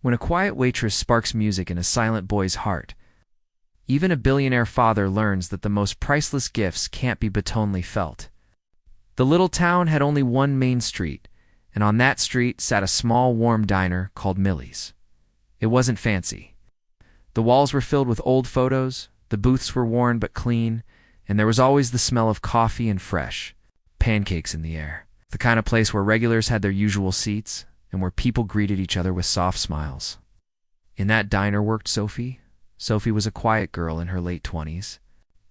When a quiet waitress sparks music in a silent boy's heart, even a billionaire father learns that the most priceless gifts can't be batonely felt. The little town had only one main street, and on that street sat a small, warm diner called Millie's. It wasn't fancy. The walls were filled with old photos, the booths were worn but clean, and there was always the smell of coffee and fresh pancakes in the air. The kind of place where regulars had their usual seats, and where people greeted each other with soft smiles. In that diner worked Sophie. Sophie was a quiet girl in her late 20s.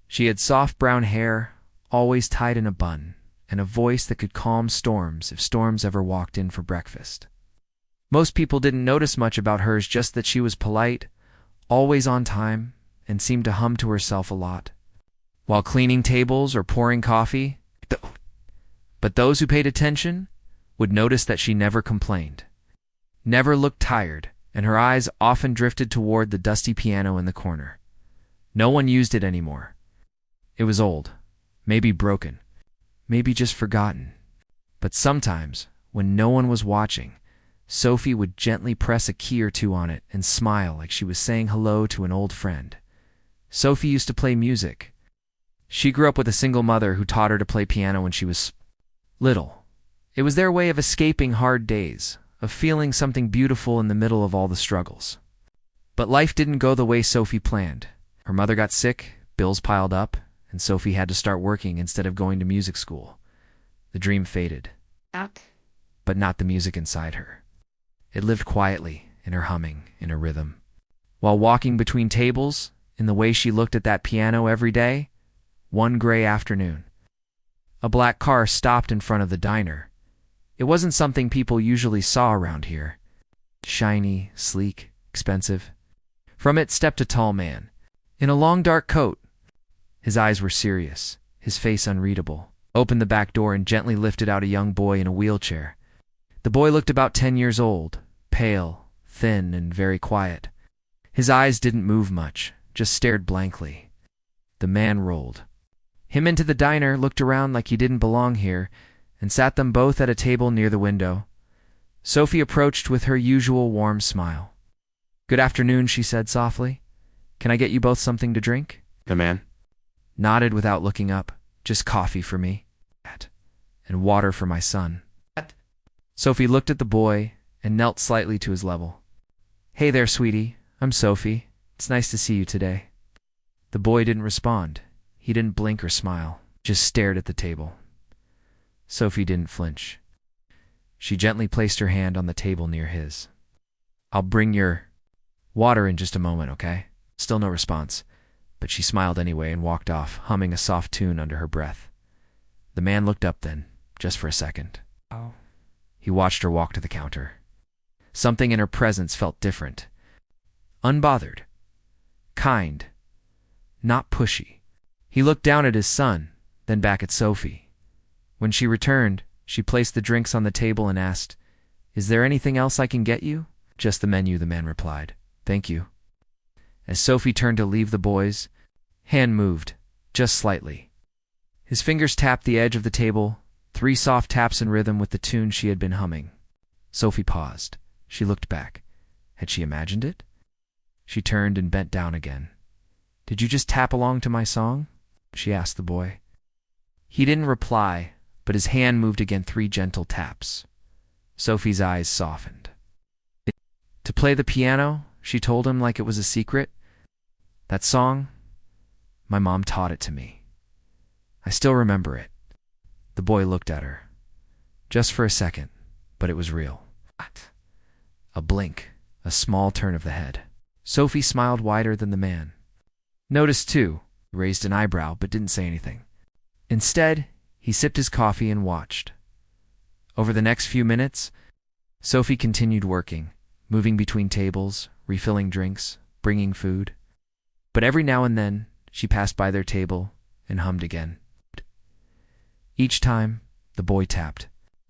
She had soft brown hair, always tied in a bun, and a voice that could calm storms if storms ever walked in for breakfast. Most people didn't notice much about hers, just that she was polite, always on time, and seemed to hum to herself a lot, while cleaning tables or pouring coffee. But those who paid attention would notice that she never complained, never looked tired, and her eyes often drifted toward the dusty piano in the corner. No one used it anymore. It was old, maybe broken, maybe just forgotten. But sometimes, when no one was watching, Sophie would gently press a key or two on it and smile like she was saying hello to an old friend. Sophie used to play music. She grew up with a single mother who taught her to play piano when she was little. It was their way of escaping hard days, of feeling something beautiful in the middle of all the struggles. But life didn't go the way Sophie planned. Her mother got sick, bills piled up, and Sophie had to start working instead of going to music school. The dream faded. But not the music inside her. It lived quietly, in her humming, in her rhythm. While walking between tables, in the way she looked at that piano every day, one gray afternoon, a black car stopped in front of the diner. It wasn't something people usually saw around here. Shiny, sleek, expensive. From it stepped a tall man, in a long dark coat. His eyes were serious, his face unreadable. Opened the back door and gently lifted out a young boy in a wheelchair. The boy looked about 10 years old, pale, thin, and very quiet. His eyes didn't move much, just stared blankly. The man rolled him into the diner, looked around like he didn't belong here, and sat them both at a table near the window. Sophie approached with her usual warm smile. "Good afternoon," she said softly. "Can I get you both something to drink?" The man Nodded without looking up. "Just coffee for me, and water for my son." Sophie looked at the boy and knelt slightly to his level. "Hey there, sweetie. I'm Sophie. It's nice to see you today." The boy didn't respond. He didn't blink or smile, just stared at the table. Sophie didn't flinch. She gently placed her hand on the table near his. "I'll bring your water in just a moment, okay?" Still no response, but she smiled anyway and walked off, humming a soft tune under her breath. The man looked up then, just for a second. He watched her walk to the counter. Something in her presence felt different. Unbothered. Kind. Not pushy. He looked down at his son, then back at Sophie. When she returned, she placed the drinks on the table and asked, "Is there anything else I can get you?" "Just the menu," the man replied. "Thank you." As Sophie turned to leave, the boy's hand moved, just slightly. His fingers tapped the edge of the table, 3 soft taps in rhythm with the tune she had been humming. Sophie paused. She looked back. Had she imagined it? She turned and bent down again. "Did you just tap along to my song?" she asked the boy. He didn't reply, but his hand moved again, 3 gentle taps. Sophie's eyes softened. "To play the piano," she told him like it was a secret. "That song, my mom taught it to me. I still remember it." The boy looked at her. Just for a second, but it was real. A blink, a small turn of the head. Sophie smiled wider than the man. Noticed too, raised an eyebrow but didn't say anything. Instead, he sipped his coffee and watched. Over the next few minutes, Sophie continued working, moving between tables, refilling drinks, bringing food. But every now and then, she passed by their table and hummed again. Each time, the boy tapped.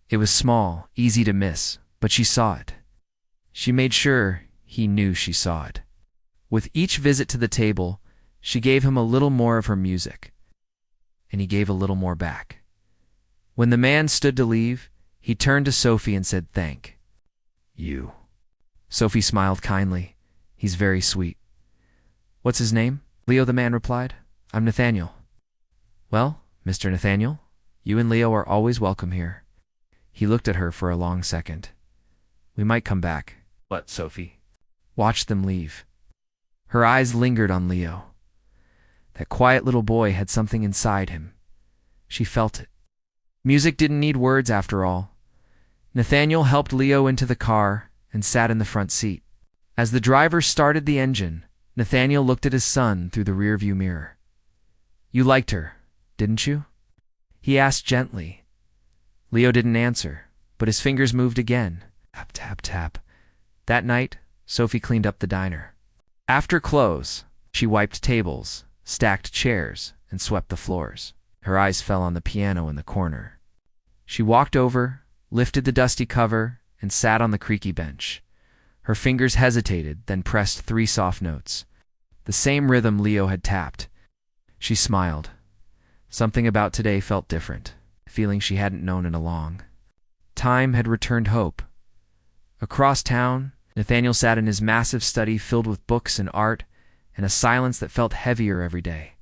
It was small, easy to miss, but she saw it. She made sure he knew she saw it. With each visit to the table, she gave him a little more of her music, and he gave a little more back. When the man stood to leave, he turned to Sophie and said, "Thank you." Sophie smiled kindly. He's very sweet. What's his name? Leo, the man replied. I'm Nathaniel. Well, Mr. Nathaniel, you and Leo are always welcome here. He looked at her for a long second. We might come back. What, Sophie? Watch them leave. Her eyes lingered on Leo. That quiet little boy had something inside him. She felt it. Music didn't need words after all. Nathaniel helped Leo into the car and sat in the front seat. As the driver started the engine, Nathaniel looked at his son through the rearview mirror. You liked her, didn't you? He asked gently. Leo didn't answer, but his fingers moved again. Tap, tap, tap. That night, Sophie cleaned up the diner. After close, she wiped tables, stacked chairs, and swept the floors. Her eyes fell on the piano in the corner. She walked over, lifted the dusty cover, and sat on the creaky bench. Her fingers hesitated, then pressed 3 soft notes. The same rhythm Leo had tapped. She smiled. Something about today felt different, a feeling she hadn't known in a long time had returned hope. Across town, Nathaniel sat in his massive study filled with books and art, and a silence that felt heavier every day.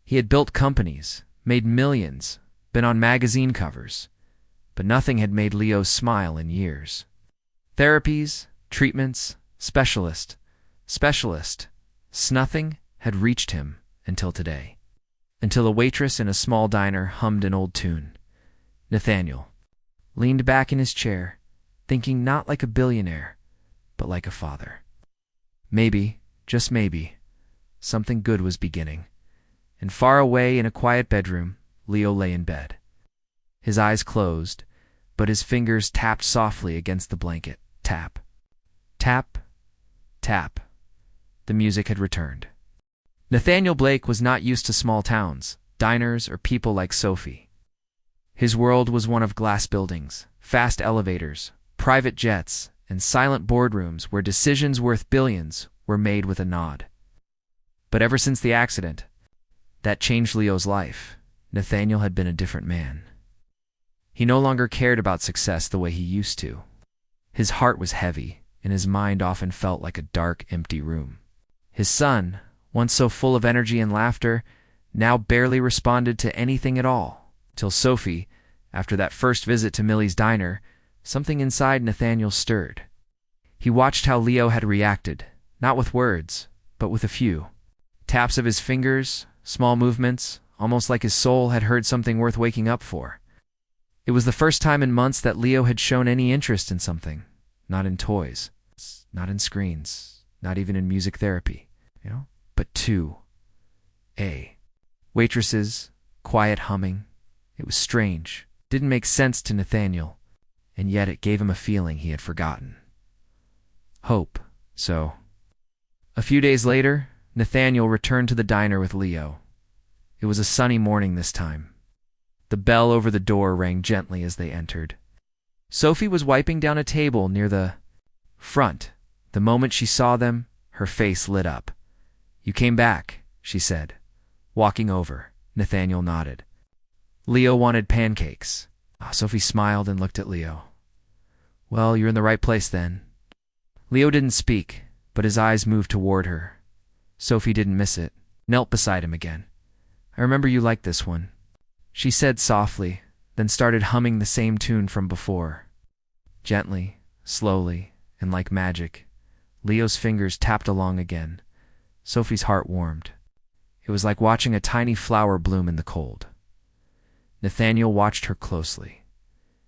He had built companies, made millions, been on magazine covers, but nothing had made Leo smile in years. Therapies, treatments, specialist, nothing had reached him until today. Until a waitress in a small diner hummed an old tune. Nathaniel leaned back in his chair, thinking not like a billionaire, but like a father. Maybe, just maybe, something good was beginning. And far away in a quiet bedroom, Leo lay in bed. His eyes closed, but his fingers tapped softly against the blanket. Tap. Tap. Tap. The music had returned. Nathaniel Blake was not used to small towns, diners, or people like Sophie. His world was one of glass buildings, fast elevators, private jets, and silent boardrooms where decisions worth billions were made with a nod. But ever since the accident that changed Leo's life, Nathaniel had been a different man. He no longer cared about success the way he used to. His heart was heavy, and his mind often felt like a dark, empty room. His son, once so full of energy and laughter, now barely responded to anything at all, till Sophie, after that first visit to Millie's diner, something inside Nathaniel stirred. He watched how Leo had reacted, not with words, but with a few taps of his fingers, small movements, almost like his soul had heard something worth waking up for. It was the first time in months that Leo had shown any interest in something, not in toys, not in screens, not even in music therapy, but waitresses, quiet humming. It was strange, didn't make sense to Nathaniel, and yet it gave him a feeling he had forgotten. Hope, so. A few days later, Nathaniel returned to the diner with Leo. It was a sunny morning this time. The bell over the door rang gently as they entered. Sophie was wiping down a table near the front. The moment she saw them, her face lit up. You came back, she said. Walking over, Nathaniel nodded. Leo wanted pancakes. Sophie smiled and looked at Leo. Well, you're in the right place then. Leo didn't speak, but his eyes moved toward her. Sophie didn't miss it, knelt beside him again. I remember you liked this one, she said softly, then started humming the same tune from before. Gently, slowly, and like magic, Leo's fingers tapped along again. Sophie's heart warmed. It was like watching a tiny flower bloom in the cold. Nathaniel watched her closely.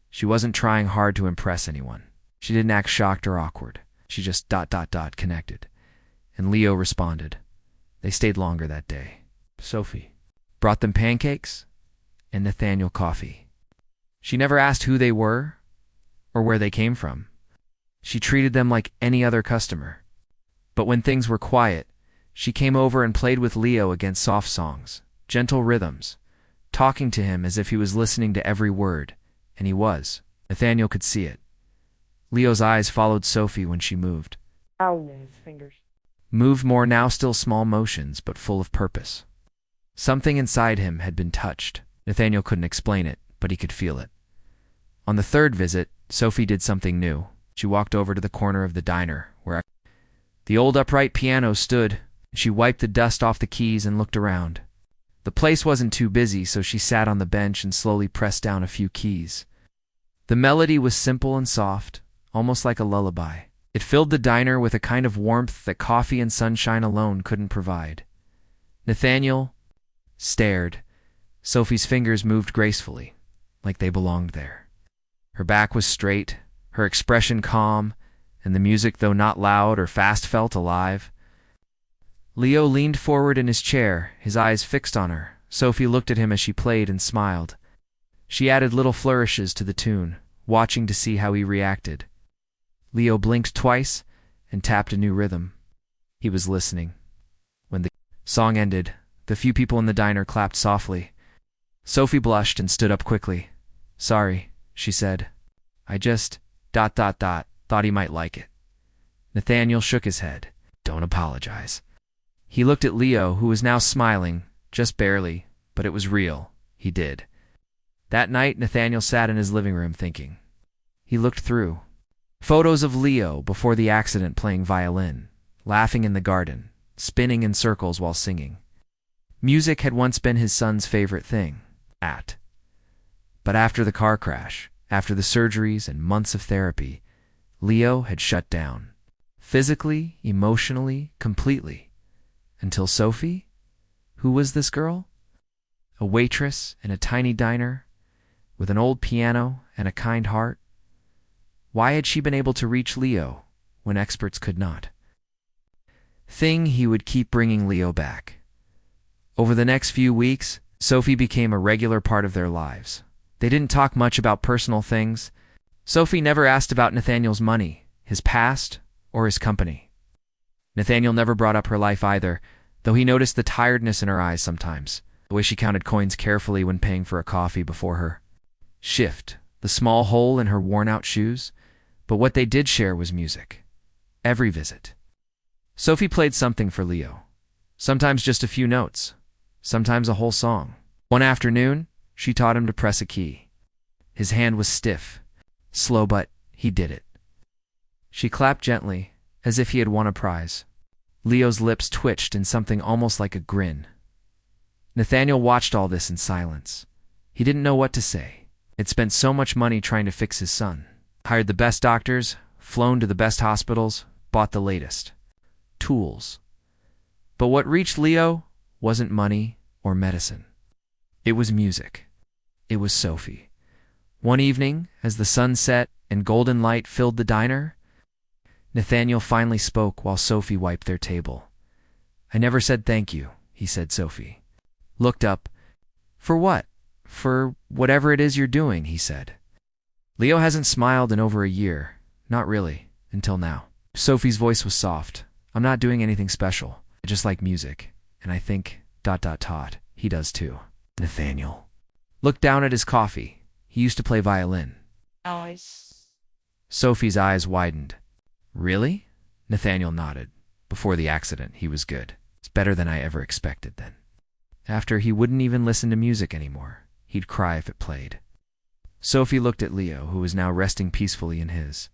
She wasn't trying hard to impress anyone. She didn't act shocked or awkward. She just ... connected. And Leo responded. They stayed longer that day. Sophie brought them pancakes and Nathaniel coffee. She never asked who they were or where they came from. She treated them like any other customer. But when things were quiet, she came over and played with Leo against soft songs, gentle rhythms, talking to him as if he was listening to every word, and he was. Nathaniel could see it. Leo's eyes followed Sophie when she moved. Ow, his fingers. Moved more now, still small motions, but full of purpose. Something inside him had been touched. Nathaniel couldn't explain it, but he could feel it. On the third visit, Sophie did something new. She walked over to the corner of the diner, where the old upright piano stood. She wiped the dust off the keys and looked around. The place wasn't too busy, so she sat on the bench and slowly pressed down a few keys. The melody was simple and soft, almost like a lullaby. It filled the diner with a kind of warmth that coffee and sunshine alone couldn't provide. Nathaniel stared. Sophie's fingers moved gracefully, like they belonged there. Her back was straight, her expression calm, and the music, though not loud or fast, felt alive. Leo leaned forward in his chair, his eyes fixed on her. Sophie looked at him as she played and smiled. She added little flourishes to the tune, watching to see how he reacted. Leo blinked twice and tapped a new rhythm. He was listening. When the song ended, the few people in the diner clapped softly. Sophie blushed and stood up quickly. "Sorry," she said. "I just ... thought he might like it." Nathaniel shook his head. "Don't apologize." He looked at Leo, who was now smiling, just barely, but it was real. He did. That night, Nathaniel sat in his living room thinking. He looked through photos of Leo before the accident, playing violin, laughing in the garden, spinning in circles while singing. Music had once been his son's favorite thing. But after the car crash, after the surgeries and months of therapy, Leo had shut down. Physically, emotionally, completely. Until Sophie? Who was this girl? A waitress in a tiny diner, with an old piano and a kind heart? Why had she been able to reach Leo when experts could not? He would keep bringing Leo back. Over the next few weeks, Sophie became a regular part of their lives. They didn't talk much about personal things. Sophie never asked about Nathaniel's money, his past, or his company. Nathaniel never brought up her life either, though he noticed the tiredness in her eyes sometimes, the way she counted coins carefully when paying for a coffee before her shift, the small hole in her worn-out shoes. But what they did share was music. Every visit, Sophie played something for Leo. Sometimes just a few notes, sometimes a whole song. One afternoon, she taught him to press a key. His hand was stiff, slow, but he did it. She clapped gently, as if he had won a prize. Leo's lips twitched in something almost like a grin. Nathaniel watched all this in silence. He didn't know what to say. He'd spent so much money trying to fix his son. Hired the best doctors, flown to the best hospitals, bought the latest tools. But what reached Leo wasn't money or medicine. It was music. It was Sophie. One evening, as the sun set and golden light filled the diner, Nathaniel finally spoke while Sophie wiped their table. "I never said thank you," he said. Sophie looked up. "For what?" "For whatever it is you're doing," he said. "Leo hasn't smiled in over a year. Not really, until now." Sophie's voice was soft. "I'm not doing anything special. I just like music. And I think ... he does too." Nathaniel looked down at his coffee. He used to play violin. Sophie's eyes widened. "Really?" Nathaniel nodded. "Before the accident, he was good. It's better than I ever expected then. After, he wouldn't even listen to music anymore. He'd cry if it played." Sophie looked at Leo, who was now resting peacefully in his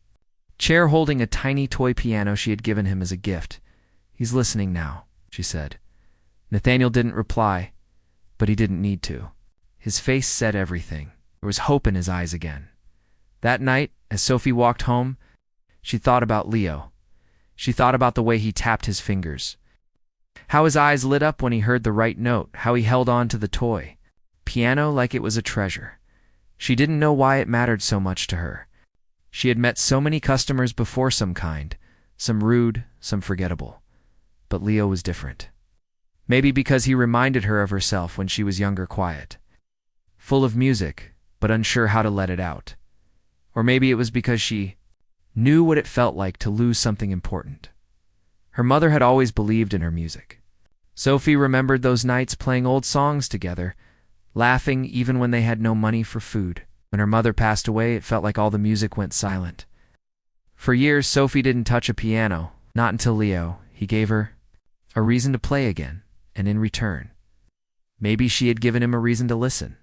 chair holding a tiny toy piano she had given him as a gift. "He's listening now," she said. Nathaniel didn't reply, but he didn't need to. His face said everything. There was hope in his eyes again. That night, as Sophie walked home, she thought about Leo. She thought about the way he tapped his fingers, how his eyes lit up when he heard the right note, how he held on to the toy piano like it was a treasure. She didn't know why it mattered so much to her. She had met so many customers before, some kind, some rude, some forgettable. But Leo was different. Maybe because he reminded her of herself when she was younger, quiet, full of music, but unsure how to let it out. Or maybe it was because she knew what it felt like to lose something important. Her mother had always believed in her music. Sophie remembered those nights playing old songs together, laughing even when they had no money for food. When her mother passed away, it felt like all the music went silent. For years, Sophie didn't touch a piano, not until Leo. He gave her a reason to play again, and in return, maybe she had given him a reason to listen.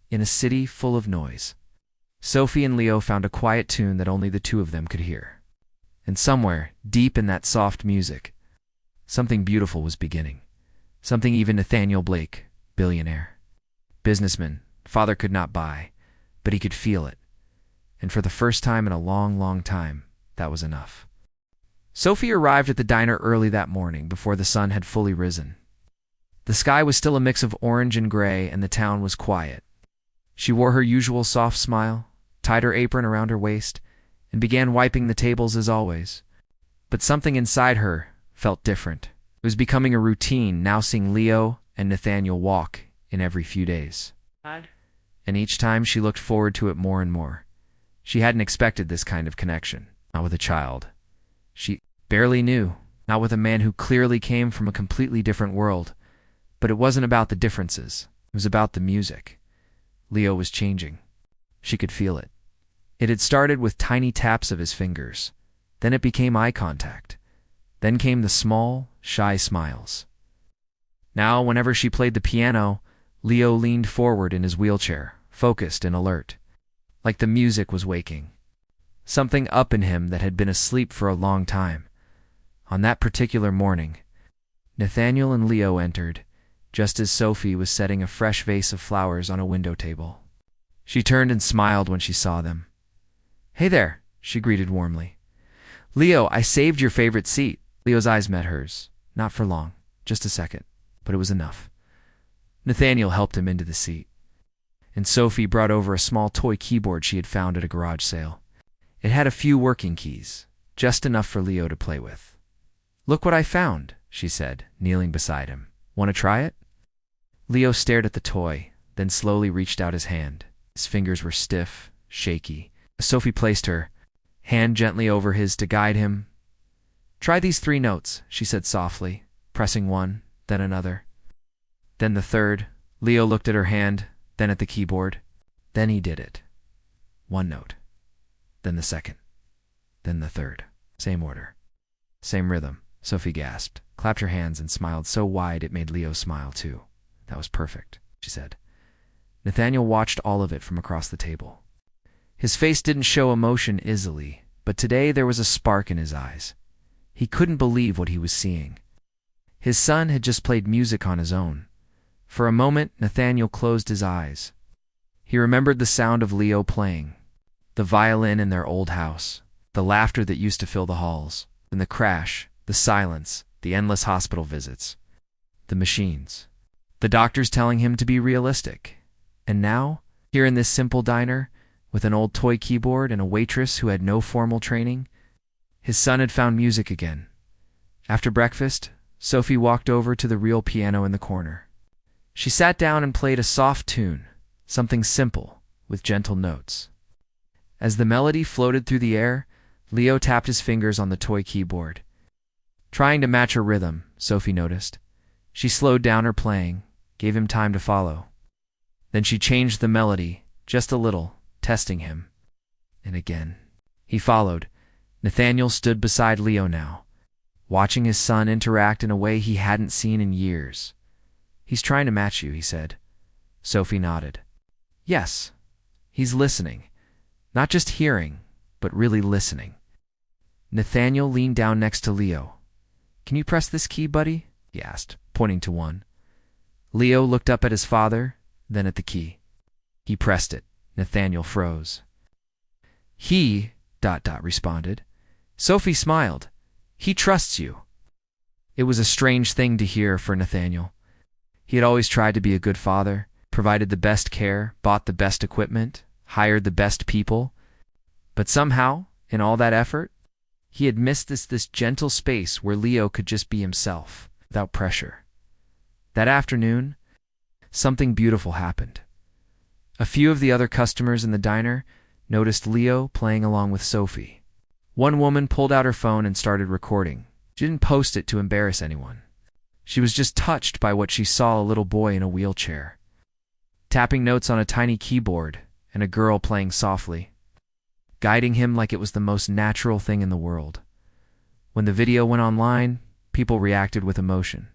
In a city full of noise, Sophie and Leo found a quiet tune that only the two of them could hear. And somewhere, deep in that soft music, something beautiful was beginning. Something even Nathaniel Blake, billionaire, businessman, father could not buy, but he could feel it. And for the first time in a long, long time, that was enough. Sophie arrived at the diner early that morning before the sun had fully risen. The sky was still a mix of orange and gray, and the town was quiet. She wore her usual soft smile, tied her apron around her waist, and began wiping the tables as always. But something inside her felt different. It was becoming a routine, now seeing Leo and Nathaniel walk in every few days. And each time she looked forward to it more and more. She hadn't expected this kind of connection, not with a child she barely knew, not with a man who clearly came from a completely different world. But it wasn't about the differences. It was about the music. Leo was changing. She could feel it. It had started with tiny taps of his fingers. Then it became eye contact. Then came the small, shy smiles. Now, whenever she played the piano, Leo leaned forward in his wheelchair, focused and alert, like the music was waking. Something up in him that had been asleep for a long time. On that particular morning, Nathaniel and Leo entered, just as Sophie was setting a fresh vase of flowers on a window table. She turned and smiled when she saw them. "Hey there," she greeted warmly. "Leo, I saved your favorite seat." Leo's eyes met hers. Not for long, just a second, but it was enough. Nathaniel helped him into the seat, and Sophie brought over a small toy keyboard she had found at a garage sale. It had a few working keys, just enough for Leo to play with. "Look what I found," she said, kneeling beside him. "Want to try it?" Leo stared at the toy, then slowly reached out his hand. His fingers were stiff, shaky. Sophie placed her hand gently over his to guide him. "Try these 3 notes," she said softly, pressing one, then another. Then the third. Leo looked at her hand, then at the keyboard. Then he did it. 1 note. Then the second. Then the third. Same order. Same rhythm. Sophie gasped, clapped her hands, and smiled so wide it made Leo smile too. "That was perfect," she said. Nathaniel watched all of it from across the table. His face didn't show emotion easily, but today there was a spark in his eyes. He couldn't believe what he was seeing. His son had just played music on his own. For a moment, Nathaniel closed his eyes. He remembered the sound of Leo playing, the violin in their old house, the laughter that used to fill the halls, and the crash, the silence, the endless hospital visits, the machines, the doctors telling him to be realistic. And now, here in this simple diner, with an old toy keyboard and a waitress who had no formal training, his son had found music again. After breakfast, Sophie walked over to the real piano in the corner. She sat down and played a soft tune, something simple, with gentle notes. As the melody floated through the air, Leo tapped his fingers on the toy keyboard. Trying to match her rhythm, Sophie noticed. She slowed down her playing, gave him time to follow. Then she changed the melody, just a little, testing him. And again. He followed. Nathaniel stood beside Leo now, watching his son interact in a way he hadn't seen in years. "He's trying to match you," he said. Sophie nodded. "Yes, he's listening. Not just hearing, but really listening." Nathaniel leaned down next to Leo. "Can you press this key, buddy?" he asked, pointing to one. Leo looked up at his father, then at the key. He pressed it. Nathaniel froze. "He, ... responded. Sophie smiled. "He trusts you." It was a strange thing to hear for Nathaniel. He had always tried to be a good father, provided the best care, bought the best equipment, hired the best people. But somehow, in all that effort, he had missed this gentle space where Leo could just be himself, without pressure. That afternoon, something beautiful happened. A few of the other customers in the diner noticed Leo playing along with Sophie. One woman pulled out her phone and started recording. She didn't post it to embarrass anyone. She was just touched by what she saw: a little boy in a wheelchair, tapping notes on a tiny keyboard, and a girl playing softly, guiding him like it was the most natural thing in the world. When the video went online, people reacted with emotion.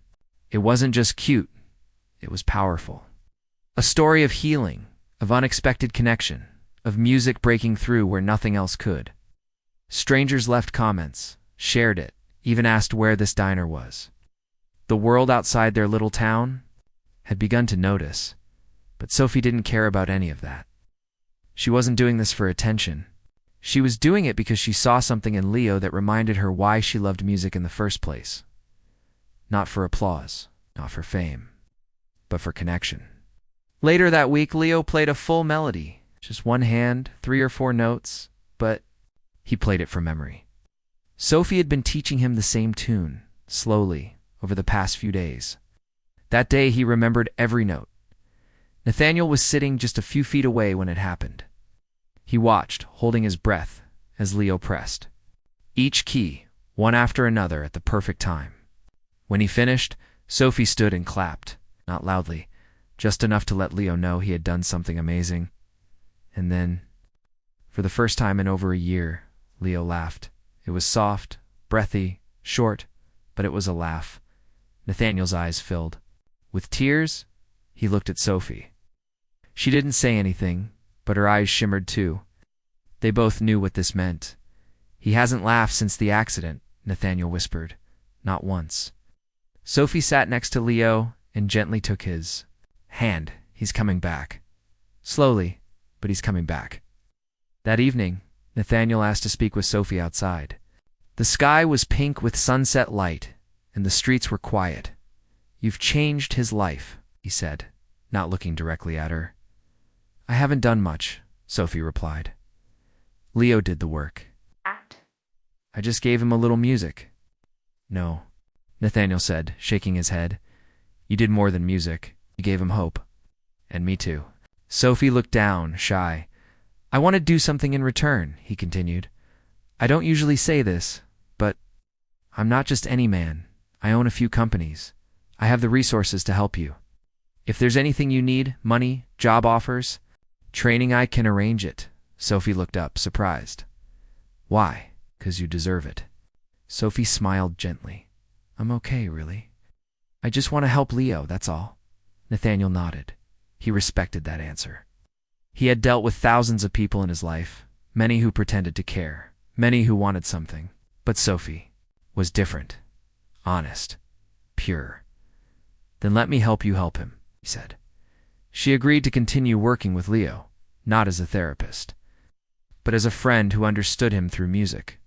It wasn't just cute, it was powerful. A story of healing, of unexpected connection, of music breaking through where nothing else could. Strangers left comments, shared it, even asked where this diner was. The world outside their little town had begun to notice, but Sophie didn't care about any of that. She wasn't doing this for attention. She was doing it because she saw something in Leo that reminded her why she loved music in the first place. Not for applause, not for fame, but for connection. Later that week, Leo played a full melody, just one hand, 3 or 4 notes, but he played it from memory. Sophie had been teaching him the same tune, slowly, over the past few days. That day, he remembered every note. Nathaniel was sitting just a few feet away when it happened. He watched, holding his breath, as Leo pressed. Each key, one after another, at the perfect time. When he finished, Sophie stood and clapped, not loudly, just enough to let Leo know he had done something amazing. And then, for the first time in over a year, Leo laughed. It was soft, breathy, short, but it was a laugh. Nathaniel's eyes filled. With tears, he looked at Sophie. She didn't say anything, but her eyes shimmered too. They both knew what this meant. He hasn't laughed since the accident, Nathaniel whispered. Not once. Sophie sat next to Leo and gently took his hand. He's coming back. Slowly, but he's coming back. That evening, Nathaniel asked to speak with Sophie outside. The sky was pink with sunset light, and the streets were quiet. "You've changed his life," he said, not looking directly at her. "I haven't done much," Sophie replied. "Leo did the work. I just gave him a little music." "No," Nathaniel said, shaking his head. "You did more than music. You gave him hope. And me too." Sophie looked down, shy. "I want to do something in return," he continued. "I don't usually say this, but I'm not just any man. I own a few companies. I have the resources to help you. If there's anything you need, money, job offers, training, I can arrange it." Sophie looked up, surprised. "Why?" "'Cause you deserve it." Sophie smiled gently. "I'm okay, really. I just want to help Leo, that's all." Nathaniel nodded. He respected that answer. He had dealt with thousands of people in his life, many who pretended to care, many who wanted something. But Sophie was different, honest, pure. "Then let me help you help him," he said. She agreed to continue working with Leo, not as a therapist, but as a friend who understood him through music.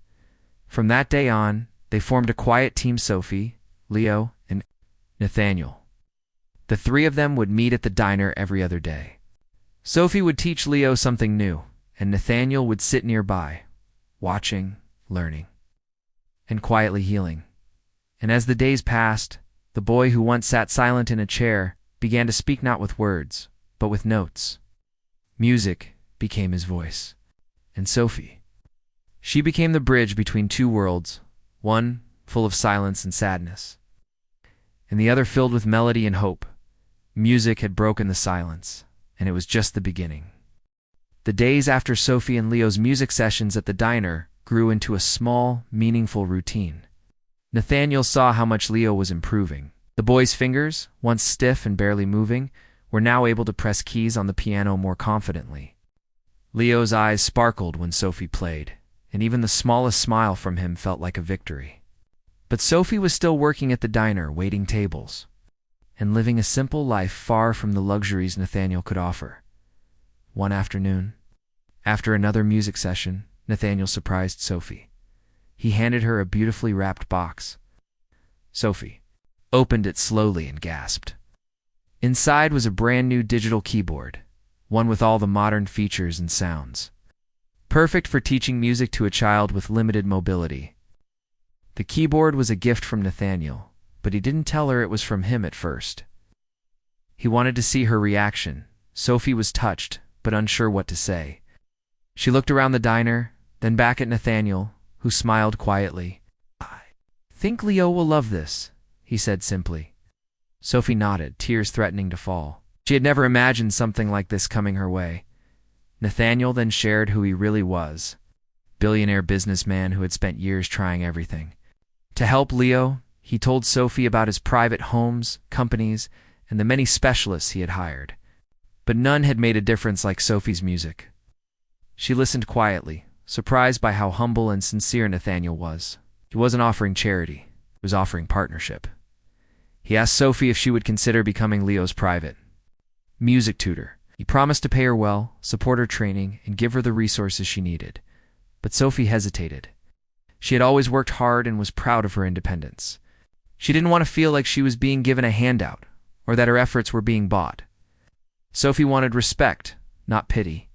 From that day on, they formed a quiet team: Sophie, Leo, and Nathaniel. The 3 of them would meet at the diner every other day. Sophie would teach Leo something new, and Nathaniel would sit nearby, watching, learning, and quietly healing. And as the days passed, the boy who once sat silent in a chair began to speak not with words, but with notes. Music became his voice. And Sophie, she became the bridge between 2 worlds, one full of silence and sadness, and the other filled with melody and hope. Music had broken the silence, and it was just the beginning. The days after Sophie and Leo's music sessions at the diner grew into a small, meaningful routine. Nathaniel saw how much Leo was improving. The boy's fingers, once stiff and barely moving, were now able to press keys on the piano more confidently. Leo's eyes sparkled when Sophie played, and even the smallest smile from him felt like a victory. But Sophie was still working at the diner, waiting tables, and living a simple life far from the luxuries Nathaniel could offer. One afternoon, after another music session, Nathaniel surprised Sophie. He handed her a beautifully wrapped box. Sophie opened it slowly and gasped. Inside was a brand new digital keyboard, one with all the modern features and sounds, perfect for teaching music to a child with limited mobility. The keyboard was a gift from Nathaniel, but he didn't tell her it was from him at first. He wanted to see her reaction. Sophie was touched, but unsure what to say. She looked around the diner, then back at Nathaniel, who smiled quietly. "I think Leo will love this," he said simply. Sophie nodded, tears threatening to fall. She had never imagined something like this coming her way. Nathaniel then shared who he really was: billionaire businessman who had spent years trying everything. To help Leo, he told Sophie about his private homes, companies, and the many specialists he had hired. But none had made a difference like Sophie's music. She listened quietly, surprised by how humble and sincere Nathaniel was. He wasn't offering charity, he was offering partnership. He asked Sophie if she would consider becoming Leo's private music tutor. He promised to pay her well, support her training, and give her the resources she needed. But Sophie hesitated. She had always worked hard and was proud of her independence. She didn't want to feel like she was being given a handout, or that her efforts were being bought. Sophie wanted respect, not pity.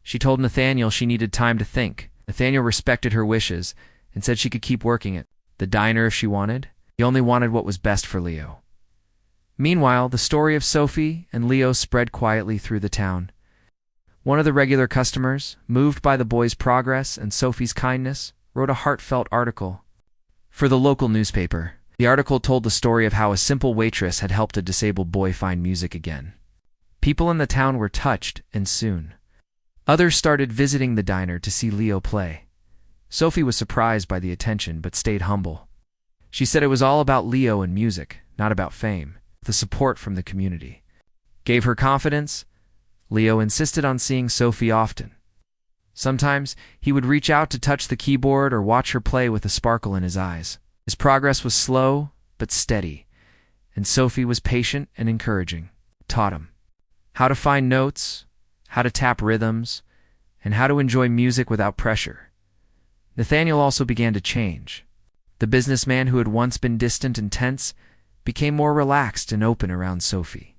She told Nathaniel she needed time to think. Nathaniel respected her wishes and said she could keep working at the diner if she wanted. He only wanted what was best for Leo. Meanwhile, the story of Sophie and Leo spread quietly through the town. One of the regular customers, moved by the boy's progress and Sophie's kindness, wrote a heartfelt article for the local newspaper. The article told the story of how a simple waitress had helped a disabled boy find music again. People in the town were touched, and soon others started visiting the diner to see Leo play. Sophie was surprised by the attention but stayed humble. She said it was all about Leo and music, not about fame. The support from the community gave her confidence. Leo insisted on seeing Sophie often. Sometimes he would reach out to touch the keyboard or watch her play with a sparkle in his eyes. His progress was slow but steady, and Sophie was patient and encouraging. Taught him how to find notes, how to tap rhythms, and how to enjoy music without pressure. Nathaniel also began to change. The businessman who had once been distant and tense became more relaxed and open around Sophie.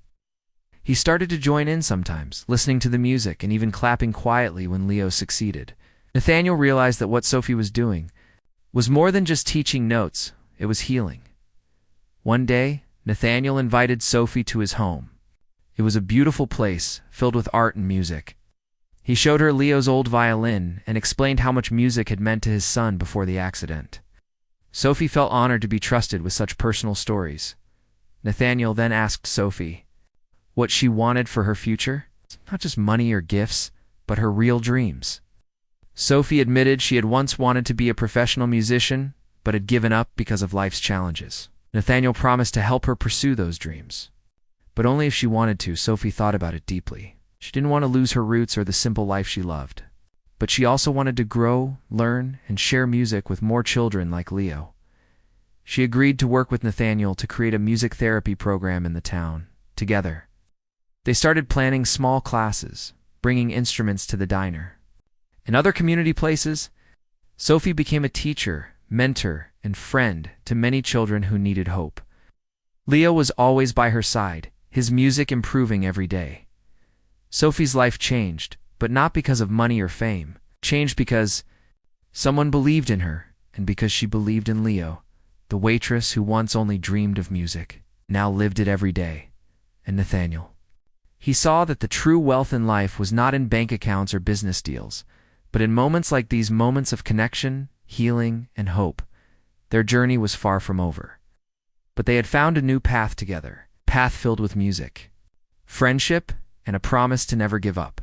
He started to join in sometimes, listening to the music and even clapping quietly when Leo succeeded. Nathaniel realized that what Sophie was doing was more than just teaching notes, it was healing. One day, Nathaniel invited Sophie to his home. It was a beautiful place, filled with art and music. He showed her Leo's old violin and explained how much music had meant to his son before the accident. Sophie felt honored to be trusted with such personal stories. Nathaniel then asked Sophie what she wanted for her future. Not just money or gifts, but her real dreams. Sophie admitted she had once wanted to be a professional musician, but had given up because of life's challenges. Nathaniel promised to help her pursue those dreams. But only if she wanted to. Sophie thought about it deeply. She didn't want to lose her roots or the simple life she loved. But she also wanted to grow, learn, and share music with more children like Leo. She agreed to work with Nathaniel to create a music therapy program in the town. Together, they started planning small classes, bringing instruments to the diner. In other community places, Sophie became a teacher, mentor, and friend to many children who needed hope. Leo was always by her side, his music improving every day. Sophie's life changed, but not because of money or fame. Changed because someone believed in her, and because she believed in Leo, the waitress who once only dreamed of music, now lived it every day. And Nathaniel. He saw that the true wealth in life was not in bank accounts or business deals, but in moments like these, moments of connection, healing, and hope. Their journey was far from over. But they had found a new path together, a path filled with music, friendship, and a promise to never give up.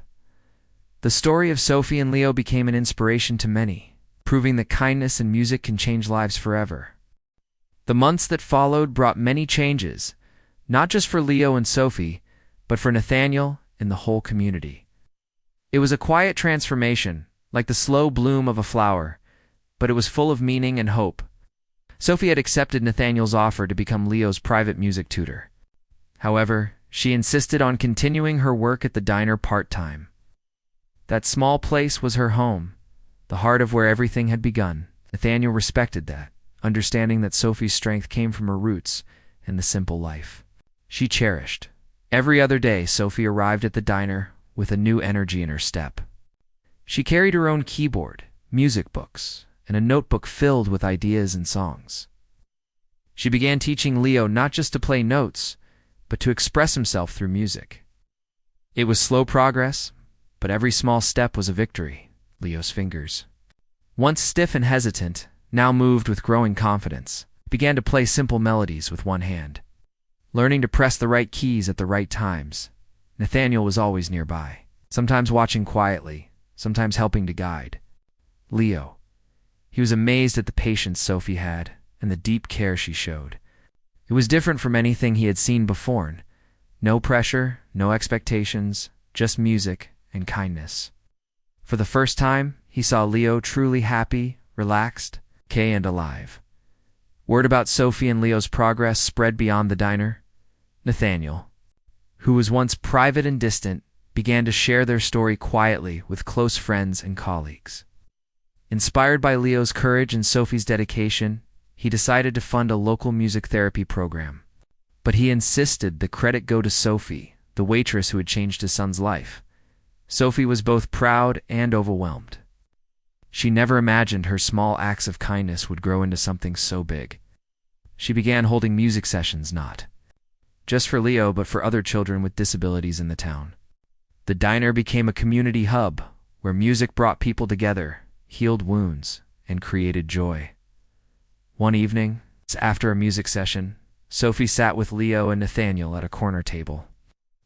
The story of Sophie and Leo became an inspiration to many, proving that kindness and music can change lives forever. The months that followed brought many changes, not just for Leo and Sophie, but for Nathaniel and the whole community. It was a quiet transformation, like the slow bloom of a flower, but it was full of meaning and hope. Sophie had accepted Nathaniel's offer to become Leo's private music tutor. However, she insisted on continuing her work at the diner part-time. That small place was her home, the heart of where everything had begun. Nathaniel respected that, understanding that Sophie's strength came from her roots and the simple life she cherished. Every other day, Sophie arrived at the diner with a new energy in her step. She carried her own keyboard, music books, and a notebook filled with ideas and songs. She began teaching Leo not just to play notes, but to express himself through music. It was slow progress, but every small step was a victory. Leo's fingers, once stiff and hesitant, now moved with growing confidence, began to play simple melodies with one hand. Learning to press the right keys at the right times, Nathaniel was always nearby, sometimes watching quietly, sometimes helping to guide. Leo. He was amazed at the patience Sophie had and the deep care she showed. It was different from anything he had seen before. No pressure, no expectations, just music and kindness. For the first time, he saw Leo truly happy, relaxed, okay, and alive. Word about Sophie and Leo's progress spread beyond the diner. Nathaniel, who was once private and distant, began to share their story quietly with close friends and colleagues. Inspired by Leo's courage and Sophie's dedication, he decided to fund a local music therapy program. But he insisted the credit go to Sophie, the waitress who had changed his son's life. Sophie was both proud and overwhelmed. She never imagined her small acts of kindness would grow into something so big. She began holding music sessions not just for Leo but for other children with disabilities in the town. The diner became a community hub where music brought people together, healed wounds, and created joy. One evening, after a music session, Sophie sat with Leo and Nathaniel at a corner table.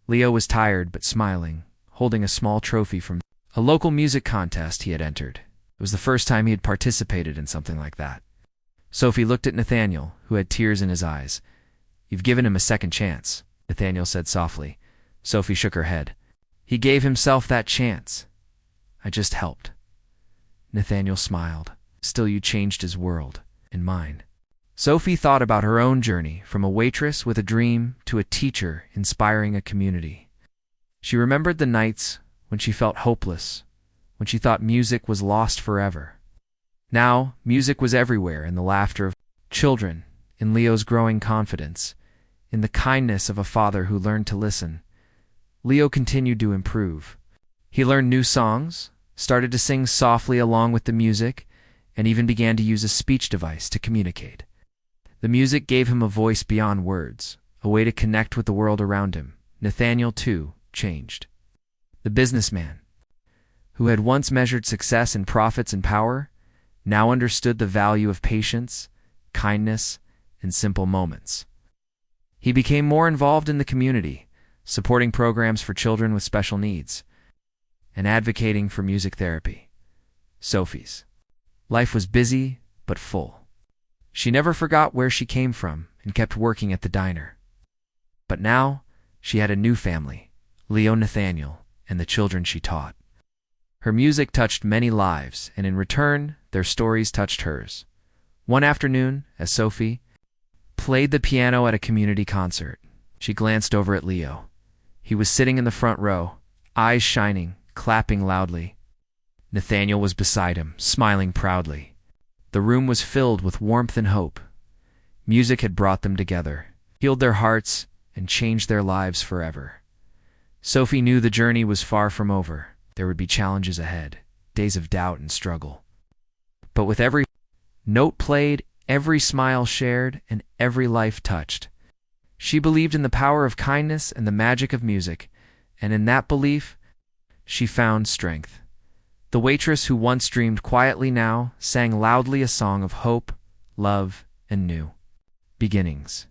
Leo was tired but smiling, holding a small trophy from a local music contest he had entered. It was the first time he had participated in something like that. Sophie looked at Nathaniel, who had tears in his eyes. "You've given him a second chance," Nathaniel said softly. Sophie shook her head. "He gave himself that chance. I just helped." Nathaniel smiled. "Still, you changed his world, and mine." Sophie thought about her own journey from a waitress with a dream to a teacher inspiring a community. She remembered the nights when she felt hopeless, when she thought music was lost forever. Now, music was everywhere in the laughter of children, in Leo's growing confidence, in the kindness of a father who learned to listen. Leo continued to improve. He learned new songs, started to sing softly along with the music, and even began to use a speech device to communicate. The music gave him a voice beyond words, a way to connect with the world around him. Nathaniel, too, changed. The businessman, who had once measured success in profits and power, now understood the value of patience, kindness, and simple moments. He became more involved in the community, supporting programs for children with special needs, and advocating for music therapy. Sophie's life was busy but full. She never forgot where she came from and kept working at the diner. But now, she had a new family, Leo, Nathaniel, and the children she taught. Her music touched many lives, and in return, their stories touched hers. One afternoon, as Sophie played the piano at a community concert, she glanced over at Leo. He was sitting in the front row, eyes shining, clapping loudly. Nathaniel was beside him, smiling proudly. The room was filled with warmth and hope. Music had brought them together, healed their hearts, and changed their lives forever. Sophie knew the journey was far from over. There would be challenges ahead, days of doubt and struggle. But with every note played, every smile shared, and every life touched, she believed in the power of kindness and the magic of music, and in that belief, she found strength. The waitress who once dreamed quietly now sang loudly a song of hope, love, and new beginnings.